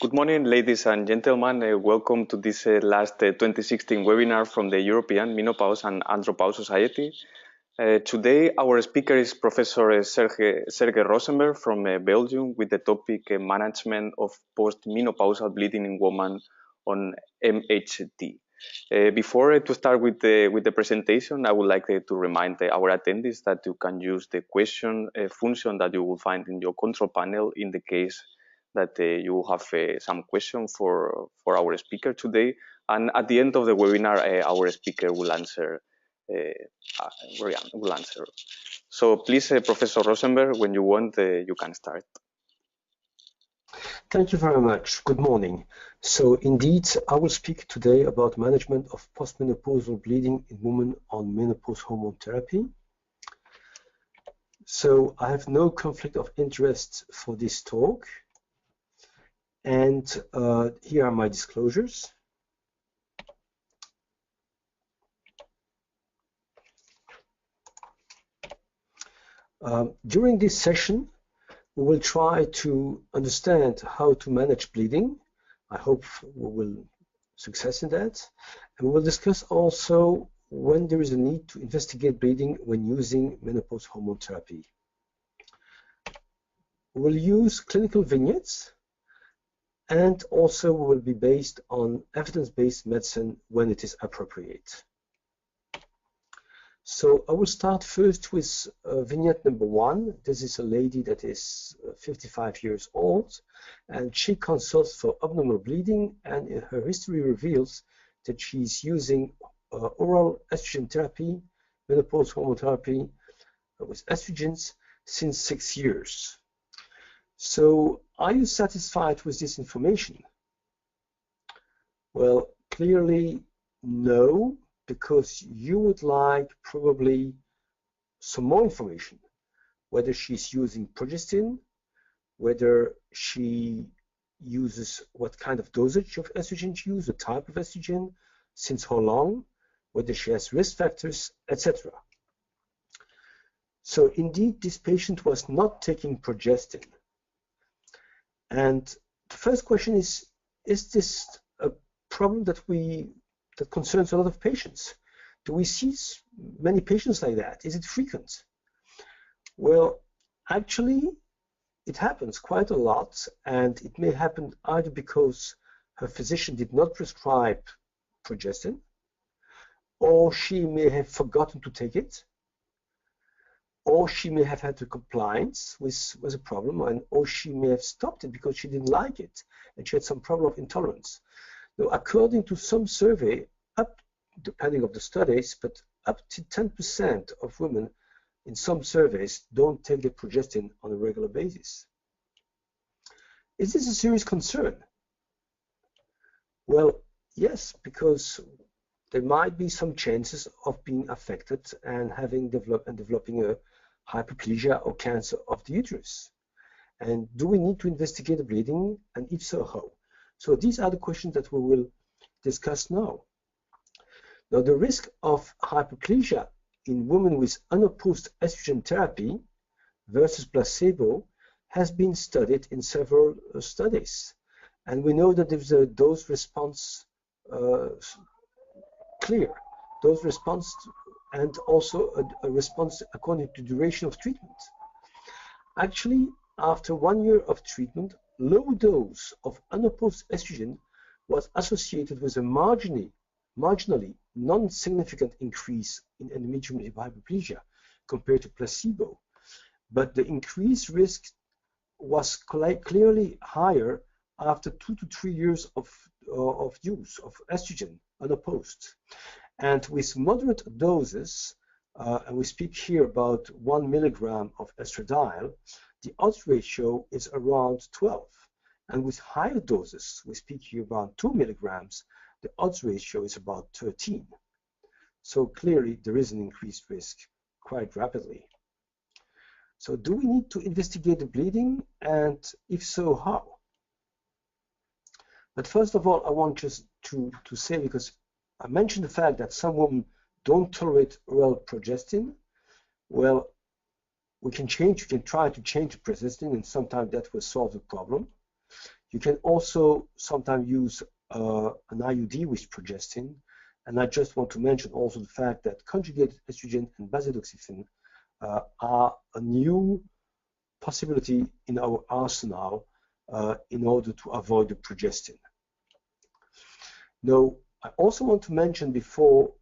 Good morning, ladies and gentlemen. Welcome to this last 2016 webinar from the European Menopause and Andropause Society. Today, our speaker is Professor Serge Rozenberg from Belgium with the topic Management of Postmenopausal Bleeding in Women on MHT. Before to start with the presentation, I would like to remind our attendees that you can use the question function that you will find in your control panel in the case that you have some question for our speaker today. And at the end of the webinar, our speaker will answer. So please, Professor Rozenberg, when you want, you can start. Thank you very much. Good morning. So indeed, I will speak today about management of postmenopausal bleeding in women on menopause hormone therapy. So I have no conflict of interest for this talk. And here are my disclosures. During this session, we will try to understand how to manage bleeding. I hope we will succeed in that. And we will discuss also when there is a need to investigate bleeding when using menopause hormone therapy. We will use clinical vignettes, and also we will be based on evidence-based medicine when it is appropriate. So I will start first with vignette number 1. This is a lady that is 55 years old, and she consults for abnormal bleeding, and her history reveals that she's using oral estrogen therapy, menopause hormone therapy with estrogens since 6 years. So are you satisfied with this information? Well, clearly no, because you would like probably some more information, whether she's using progestin, whether she uses what kind of dosage of estrogen she uses, the type of estrogen, since how long, whether she has risk factors, etc. So indeed, this patient was not taking progestin. And the first question is this a problem that concerns a lot of patients? Do we see many patients like that? Is it frequent? Well, actually, it happens quite a lot, and it may happen either because her physician did not prescribe progestin, or she may have forgotten to take it, or she may have had a compliance with a problem, or she may have stopped it because she didn't like it and she had some problem of intolerance. Now, according to some survey, depending on the studies, but up to 10% of women in some surveys don't take the progestin on a regular basis. Is this a serious concern? Well, yes, because there might be some chances of being affected and developing a hyperplasia or cancer of the uterus. And do we need to investigate the bleeding, and if so, how? So these are the questions that we will discuss now. Now, the risk of hyperplasia in women with unopposed estrogen therapy versus placebo has been studied in several studies. And we know that there's a dose response clear, dose response, and also a response according to duration of treatment. Actually, after 1 year of treatment, low dose of unopposed estrogen was associated with a marginally non-significant increase in endometrial hyperplasia compared to placebo. But the increased risk was clearly higher after 2 to 3 years of use of estrogen unopposed. And with moderate doses, and we speak here about 1 milligram of estradiol, the odds ratio is around 12. And with higher doses, we speak here about 2 milligrams, the odds ratio is about 13. So clearly there is an increased risk quite rapidly. So do we need to investigate the bleeding, and if so, how? But first of all, I want just to say, because I mentioned the fact that some women don't tolerate oral progestin. Well, we can try to change the progestin, and sometimes that will solve the problem. You can also sometimes use an IUD with progestin. And I just want to mention also the fact that conjugated estrogen and bacidoxifene are a new possibility in our arsenal in order to avoid the progestin. Now, I also want to mention before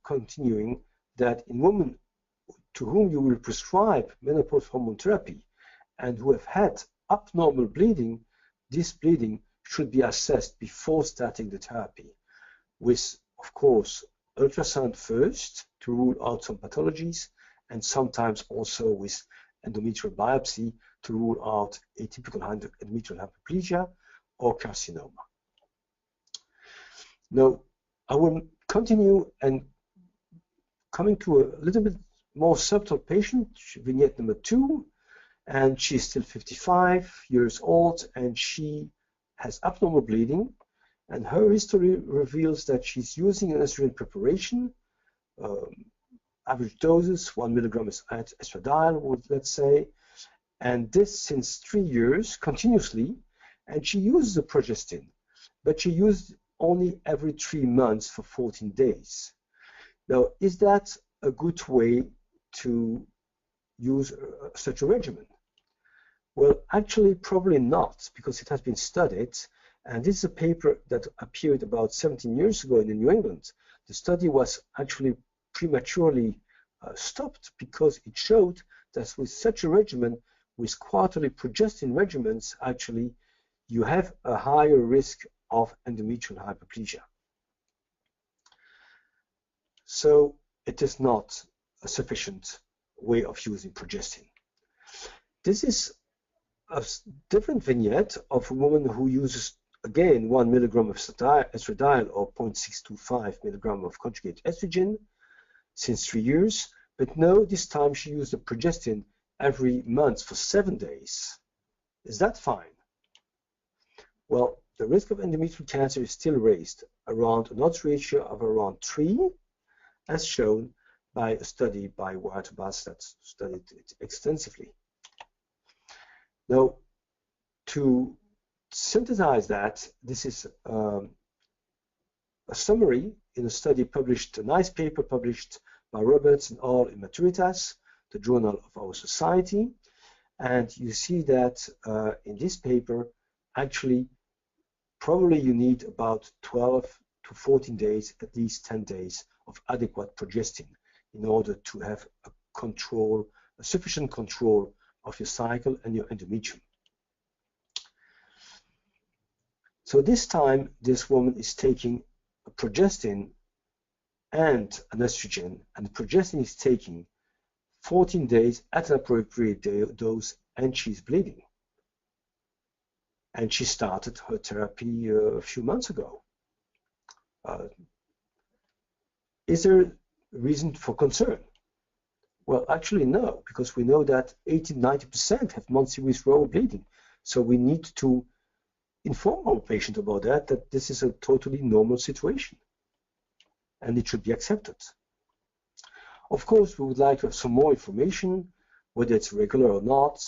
continuing that in women to whom you will prescribe menopause hormone therapy and who have had abnormal bleeding, this bleeding should be assessed before starting the therapy with, of course, ultrasound first to rule out some pathologies, and sometimes also with endometrial biopsy to rule out atypical endometrial hyperplasia or carcinoma. Now, I will continue and coming to a little bit more subtle patient, vignette number 2, and she's still 55 years old and she has abnormal bleeding, and her history reveals that she's using an estrogen preparation, average doses, 1 milligram estradiol, let's say, and this since 3 years continuously, and she uses the progestin, but she used only every 3 months for 14 days. Now, is that a good way to use such a regimen? Well, actually, probably not, because it has been studied, and this is a paper that appeared about 17 years ago in the New England. The study was actually prematurely stopped because it showed that with such a regimen, with quarterly progestin regimens, actually, you have a higher risk of endometrial hyperplasia. So it is not a sufficient way of using progestin. This is a different vignette of a woman who uses, again, 1 milligram of estradiol or 0.625 milligram of conjugated estrogen since 3 years, but no, this time she used the progestin every month for 7 days. Is that fine? Well, the risk of endometrial cancer is still raised around an odds ratio of around 3, as shown by a study by White-Bass that studied it extensively. Now, to synthesize that, this is a summary in a study published, a nice paper published by Roberts and al. In Maturitas, the journal of our society. And you see that in this paper, actually, probably you need about 12 to 14 days, at least 10 days of adequate progestin in order to have a control, a sufficient control of your cycle and your endometrium. So this time, this woman is taking a progestin and an estrogen, and the progestin is taking 14 days at an appropriate dose, and she's bleeding. And she started her therapy a few months ago. Is there reason for concern? Well, actually, no, because we know that 80–90% have monthly withdrawal bleeding. So we need to inform our patient about that this is a totally normal situation and it should be accepted. Of course, we would like to have some more information, whether it's regular or not,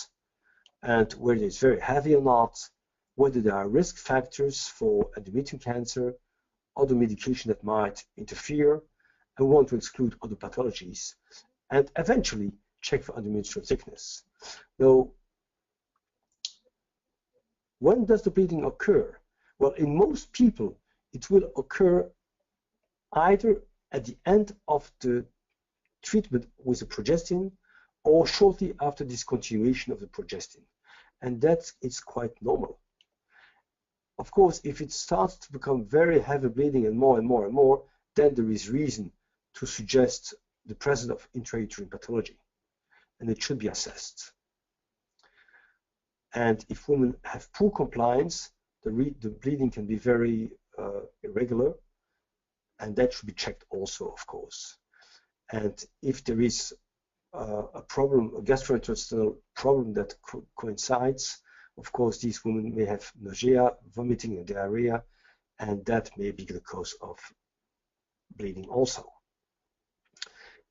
and whether it's very heavy or not, whether there are risk factors for endometrial cancer, other medication that might interfere, and want to exclude other pathologies, and eventually check for endometrial thickness. Now, when does the bleeding occur? Well, in most people, it will occur either at the end of the treatment with the progestin or shortly after discontinuation of the progestin. And that is quite normal. Of course, if it starts to become very heavy bleeding and more and more and more, then there is reason to suggest the presence of intrauterine pathology, and it should be assessed. And if women have poor compliance, the bleeding can be very irregular, and that should be checked also, of course. And if there is a problem, a gastrointestinal problem that coincides, of course, these women may have nausea, vomiting, and diarrhea, and that may be the cause of bleeding also.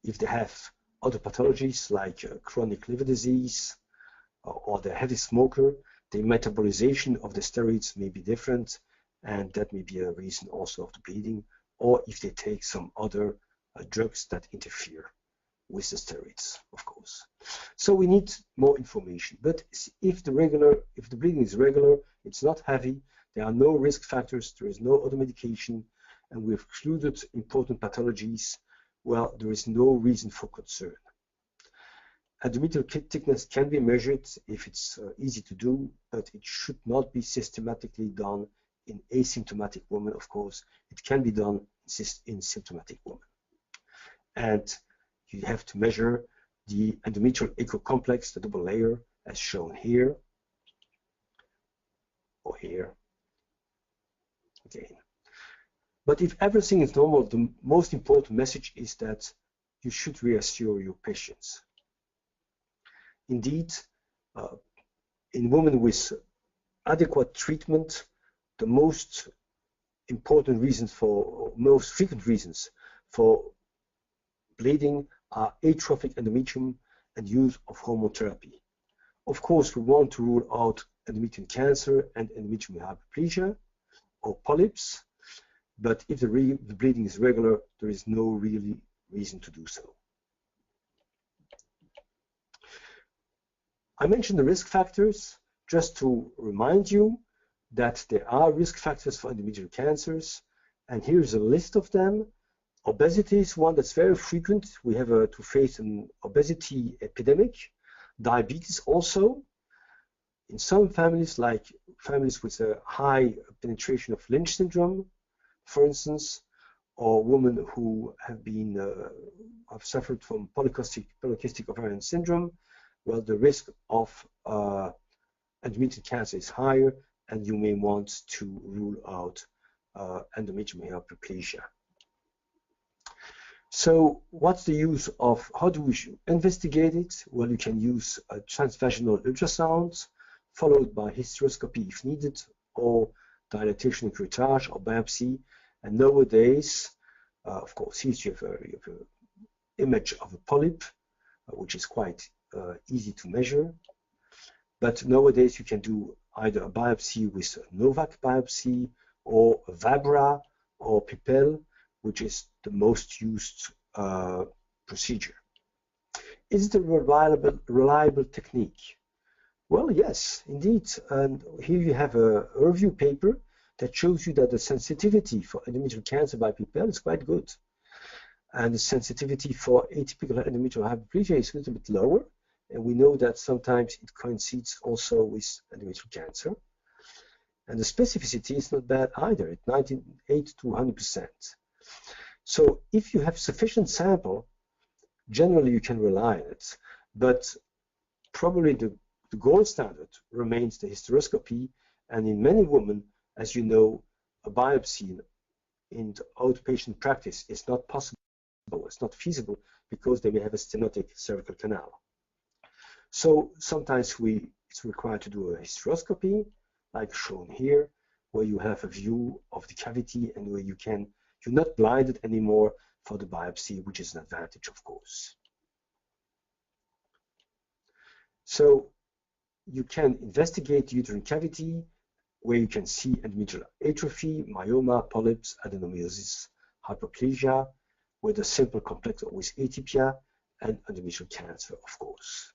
If they have other pathologies like chronic liver disease, or they're a heavy smoker, the metabolization of the steroids may be different, and that may be a reason also of the bleeding, or if they take some other drugs that interfere with the steroids, of course. So we need more information. But if the bleeding is regular, it's not heavy, there are no risk factors, there is no other medication, and we've excluded important pathologies, well, there is no reason for concern. Endometrial thickness can be measured if it's easy to do, but it should not be systematically done in asymptomatic women, of course. It can be done in symptomatic women. And you have to measure the endometrial echo complex, the double layer, as shown here, or here, again. But if everything is normal, the most important message is that you should reassure your patients. Indeed, in women with adequate treatment, the most frequent reasons for bleeding are atrophic endometrium and use of hormone therapy. Of course, we want to rule out endometrial cancer and endometrial hyperplasia or polyps, but if the bleeding is regular, there is no really reason to do so. I mentioned the risk factors just to remind you that there are risk factors for endometrial cancers, and here's a list of them. Obesity is one that's very frequent. We have to face an obesity epidemic. Diabetes also. In some families, like families with a high penetration of Lynch syndrome, for instance, or women who have suffered from polycystic ovarian syndrome, well, the risk of endometrial cancer is higher, and you may want to rule out endometrial hyperplasia. So what's the use of, how do we investigate it? Well, you can use a transvaginal ultrasound, followed by hysteroscopy if needed, or dilatation and curettage, or biopsy. And nowadays, of course, here you have an image of a polyp, which is quite easy to measure. But nowadays, you can do either a biopsy with a Novak biopsy, or a Vabra, or Pipelle, which is the most used procedure. Is it a reliable technique? Well, yes, indeed. And here you have a review paper that shows you that the sensitivity for endometrial cancer by Pipelle is quite good. And the sensitivity for atypical endometrial hyperplasia is a little bit lower. And we know that sometimes it coincides also with endometrial cancer. And the specificity is not bad either, at 98 to 100%. So if you have sufficient sample, generally you can rely on it. But probably the gold standard remains the hysteroscopy, and in many women, as you know, a biopsy in the outpatient practice is not possible, it's not feasible, because they may have a stenotic cervical canal. So sometimes it's required to do a hysteroscopy, like shown here, where you have a view of the cavity and where you're not blinded anymore for the biopsy, which is an advantage, of course. So you can investigate the uterine cavity, where you can see endometrial atrophy, myoma, polyps, adenomyosis, hyperplasia, with a simple complex with atypia, and endometrial cancer, of course.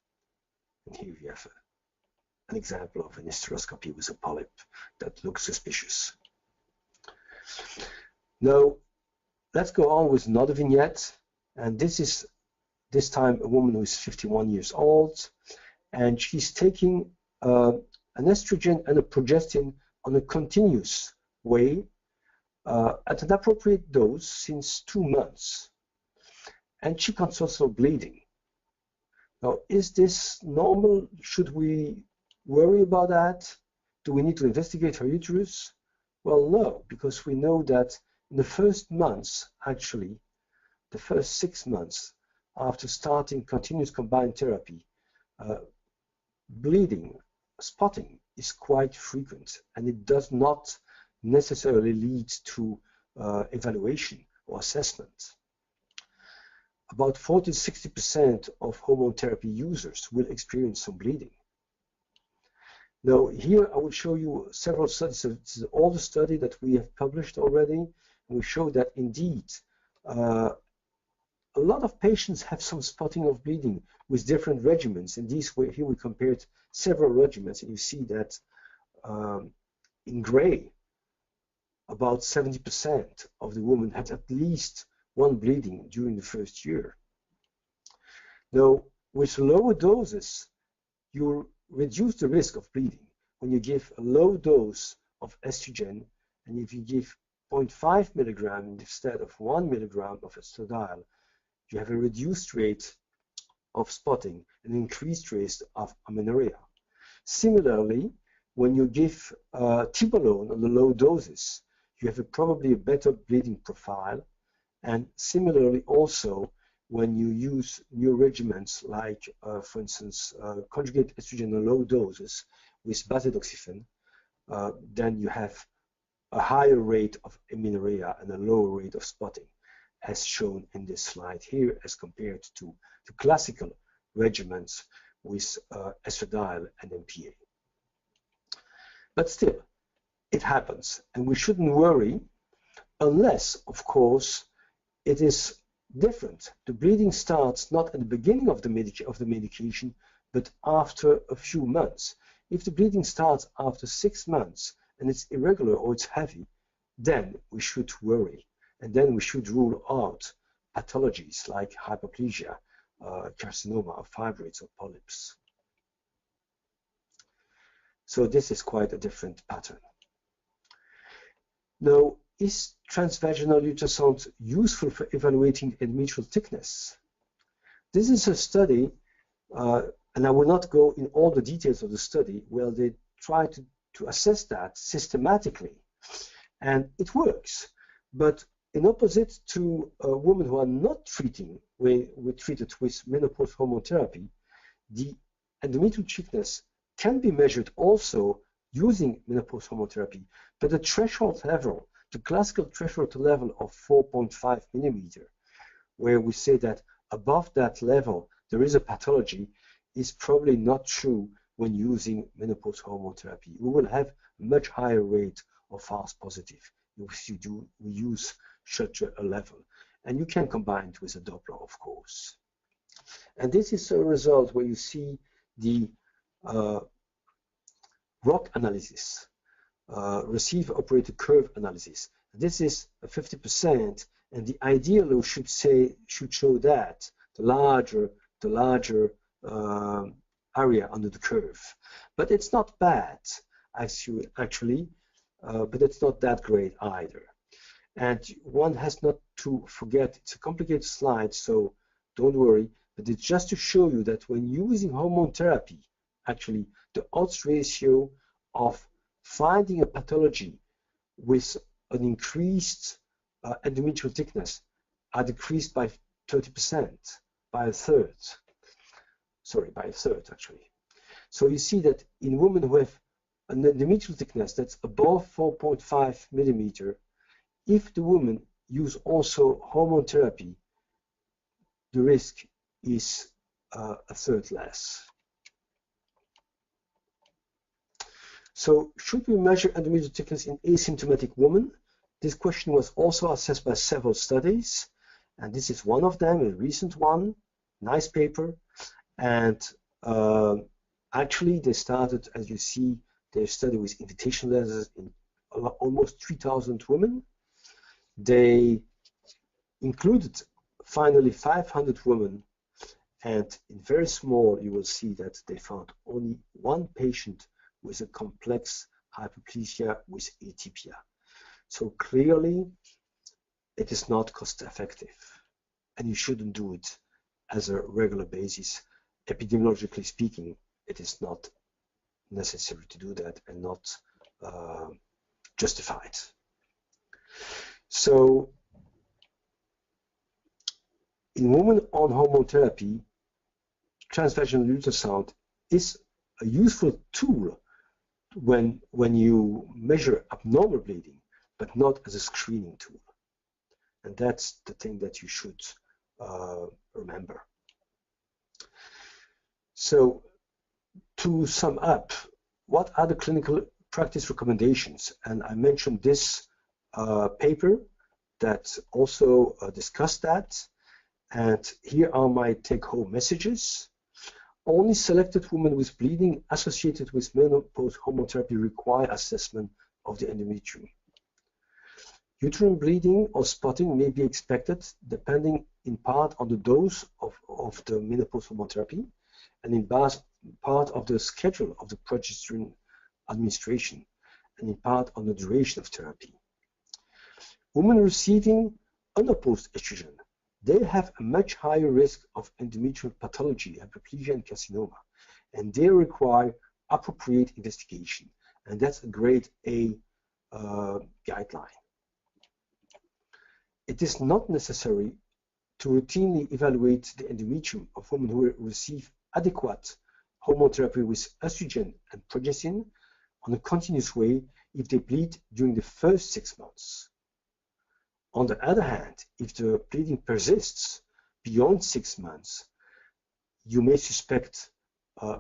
And here we have an example of an hysteroscopy with a polyp that looks suspicious. Now, let's go on with another vignette. And this is this time a woman who is 51 years old, and she's taking an estrogen and a progestin on a continuous way at an appropriate dose since 2 months. And she consults for bleeding. Now, is this normal? Should we worry about that? Do we need to investigate her uterus? Well, no, because we know that in the first months, actually, the first 6 months after starting continuous combined therapy, bleeding, spotting is quite frequent, and it does not necessarily lead to evaluation or assessment. About 40 to 60% of hormone therapy users will experience some bleeding. Now, here I will show you several studies. So this is all the study that we have published already. And we show that indeed a lot of patients have some spotting of bleeding with different regimens. And here we compared several regimens, and you see that in gray, about 70% of the women had at least one bleeding during the first year. Now, with lower doses, you reduce the risk of bleeding. When you give a low dose of estrogen, and if you give 0.5 milligram instead of 1 milligram of estradiol, you have a reduced rate of spotting, an increased rate of amenorrhea. Similarly, when you give tibolone on the low doses, you have probably a better bleeding profile. And similarly also, when you use new regimens like, for instance, conjugate estrogen on low doses with bazedoxifene, then you have a higher rate of amenorrhea and a lower rate of spotting, as shown in this slide here, as compared to the classical regimens with estradiol and MPA. But still, it happens, and we shouldn't worry unless, of course, it is different. The bleeding starts not at the beginning of the medication, but after a few months. If the bleeding starts after 6 months and it's irregular or it's heavy, then we should worry. And then we should rule out pathologies like hyperplasia, carcinoma of fibroids or polyps. So this is quite a different pattern. Now, is transvaginal ultrasound useful for evaluating endometrial thickness? This is a study, and I will not go in all the details of the study, where they try to assess that systematically, and it works. But in opposite to women who are not treated with menopause hormone therapy, the endometrial thickness can be measured also using menopause hormone therapy, but the threshold level, the classical threshold level of 4.5 millimeter, where we say that above that level there is a pathology, is probably not true when using menopause hormone therapy. We will have a much higher rate of false positive if we use such a level. And you can combine it with a Doppler, of course. And this is a result where you see the ROC analysis, receiver operated curve analysis. This is a 50%, and the ideal should show that the larger area under the curve. But it's not bad, actually, but it's not that great either. And one has not to forget, it's a complicated slide, so don't worry, but it's just to show you that when using hormone therapy, actually, the odds ratio of finding a pathology with an increased endometrial thickness are decreased by 30%, by a third. Sorry, by a third, actually. So you see that in women who have an endometrial thickness that's above 4.5 millimeter, if the woman use also hormone therapy, the risk is a third less. So should we measure endometrial thickness in asymptomatic women? This question was also assessed by several studies, and this is one of them, a recent one, nice paper. And actually they started, as you see, their study with invitation letters in almost 3,000 women. They included finally 500 women, and in very small you will see that they found only one patient with a complex hyperplasia with atypia. So clearly it is not cost effective, and you shouldn't do it as a regular basis. Epidemiologically speaking, it is not necessary to do that and not justified. So in women on hormone therapy, transvaginal ultrasound is a useful tool when you measure abnormal bleeding, but not as a screening tool. And that's the thing that you should remember. So to sum up, what are the clinical practice recommendations? And I mentioned this paper that also discussed that. And here are my take-home messages. Only selected women with bleeding associated with menopause hormone therapy require assessment of the endometrium. Uterine bleeding or spotting may be expected depending in part on the dose of the menopause hormone therapy and in part of the schedule of the progesterone administration and in part on the duration of therapy. Women receiving unopposed estrogen, they have a much higher risk of endometrial pathology, hyperplasia and carcinoma, and they require appropriate investigation, and that's a grade A guideline. It is not necessary to routinely evaluate the endometrium of women who receive adequate hormone therapy with estrogen and progestin on a continuous way if they bleed during the first 6 months. On the other hand, if the bleeding persists beyond 6 months, you may suspect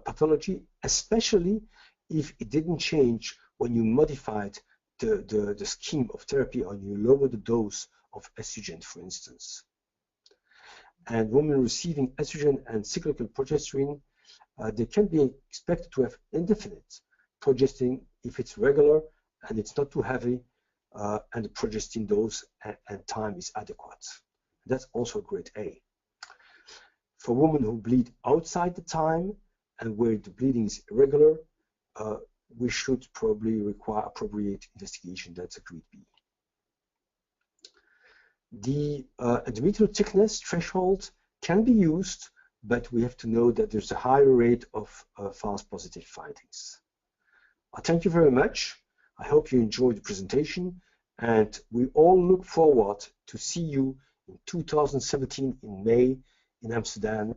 pathology, especially if it didn't change when you modified the scheme of therapy or you lowered the dose of estrogen, for instance. And women receiving estrogen and cyclical progesterone, they can be expected to have indefinite progestin if it's regular and it's not too heavy, and the progestin dose and time is adequate. That's also grade A. For women who bleed outside the time and where the bleeding is irregular, we should probably require appropriate investigation. That's a grade B. The endometrial thickness threshold can be used, but we have to know that there's a higher rate of false positive findings. Thank you very much. I hope you enjoyed the presentation, and we all look forward to see you in 2017 in May in Amsterdam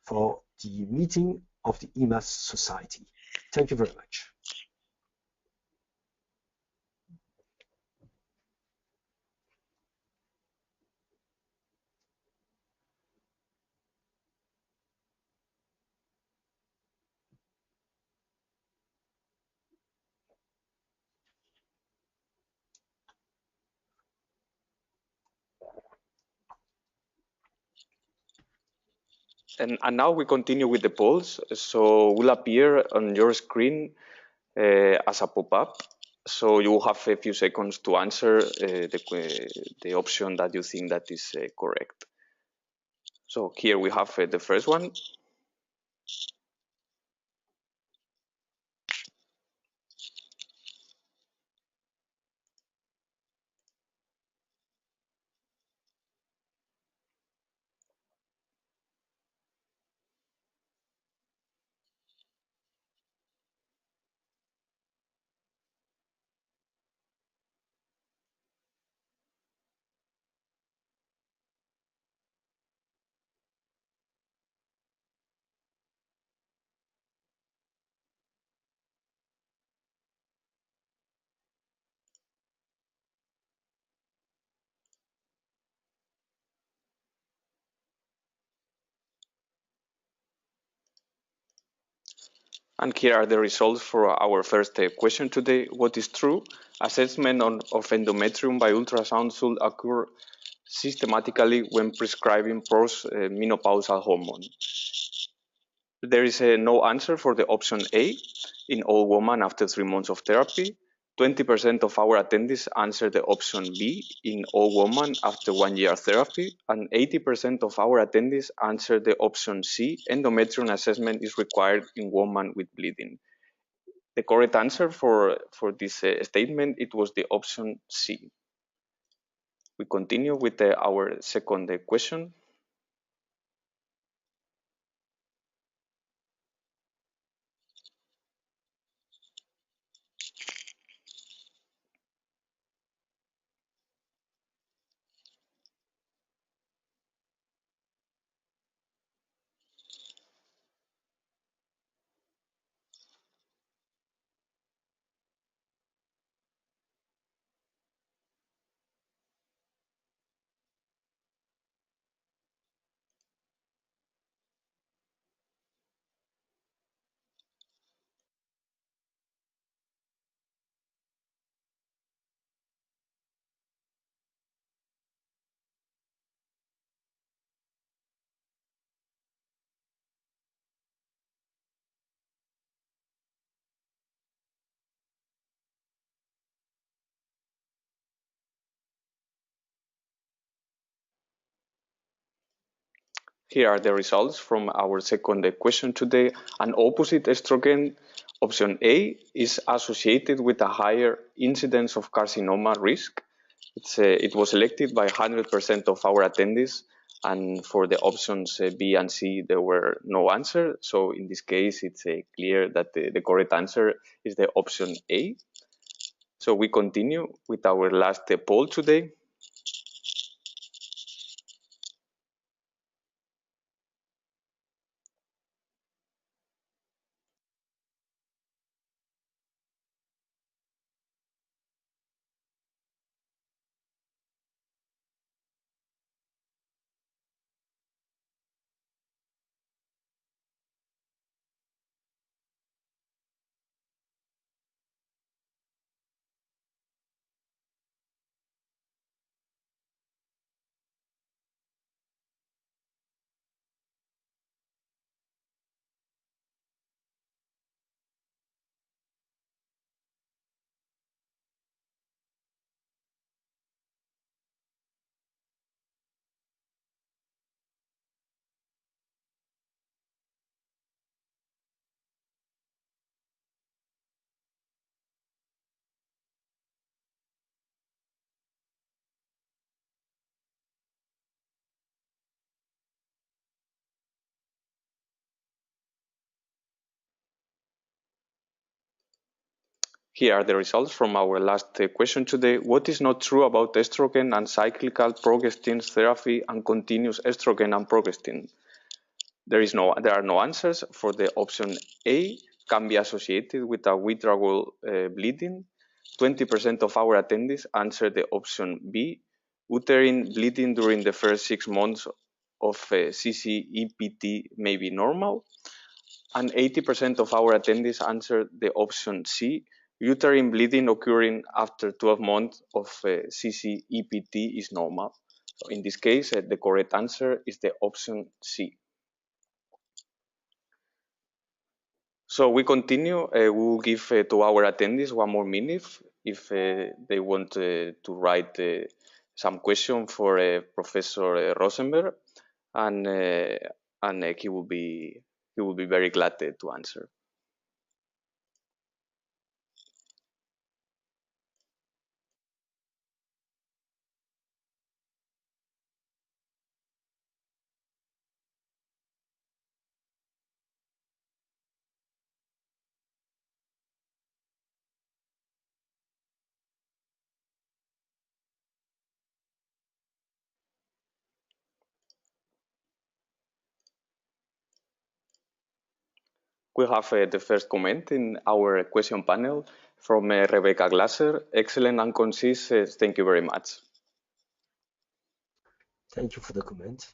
for the meeting of the EMAS Society. Thank you very much. And now we continue with the polls. So will appear on your screen as a pop-up. So you will have a few seconds to answer the option that you think that is correct. So here we have the first one. And here are the results for our first question today. What is true? Assessment of endometrium by ultrasound should occur systematically when prescribing post-menopausal hormone. There is no answer for the option A in all women after 3 months of therapy. 20% of our attendees answered the option B in all women after 1 year therapy, and 80% of our attendees answered the option C, endometrium assessment is required in women with bleeding. The correct answer for this statement, it was the option C. We continue with our second question. Here are the results from our second question today. An opposite estrogen, option A, is associated with a higher incidence of carcinoma risk. It was selected by 100% of our attendees, and for the options B and C, there were no answer. So in this case, it's clear that the correct answer is the option A. So we continue with our last poll today. Here are the results from our last question today. What is not true about estrogen and cyclical progestin therapy and continuous estrogen and progestin? There are no answers for the option A, can be associated with a withdrawal bleeding. 20% of our attendees answered the option B, uterine bleeding during the first 6 months of CCEPT may be normal. And 80% of our attendees answered the option C, uterine bleeding occurring after 12 months of CCEPT is normal. So in this case, the correct answer is the option C. So we continue. We will give to our attendees 1 more minute if they want to write some question for Professor Rozenberg, and he will be very glad to answer. We have the first comment in our question panel from Rebecca Glasser. Excellent and concise. Thank you very much. Thank you for the comment.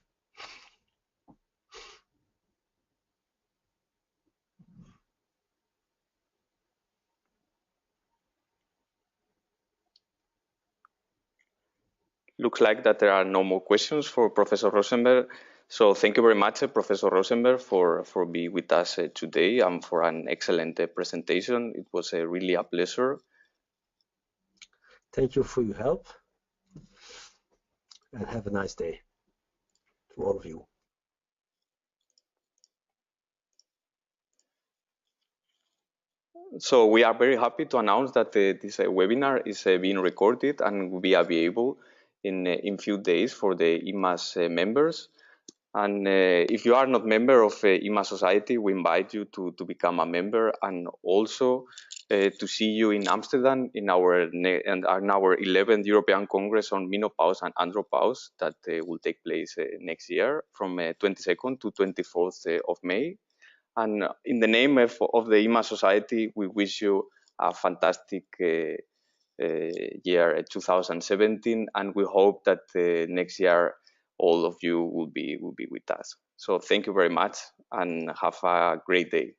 Looks like that there are no more questions for Professor Rozenberg. So thank you very much, Professor Rozenberg, for being with us today and for an excellent presentation. It was really a pleasure. Thank you for your help, and have a nice day to all of you. So we are very happy to announce that this webinar is being recorded and will be available in few days for the EMAS members. And if you are not member of EMAS Society, we invite you to become a member, and also to see you in Amsterdam in our 11th European Congress on Menopause and Andropause that will take place next year from 22nd to 24th of May. And in the name of the EMAS Society, we wish you a fantastic year 2017, and we hope that next year all of you will be with us. So thank you very much and have a great day.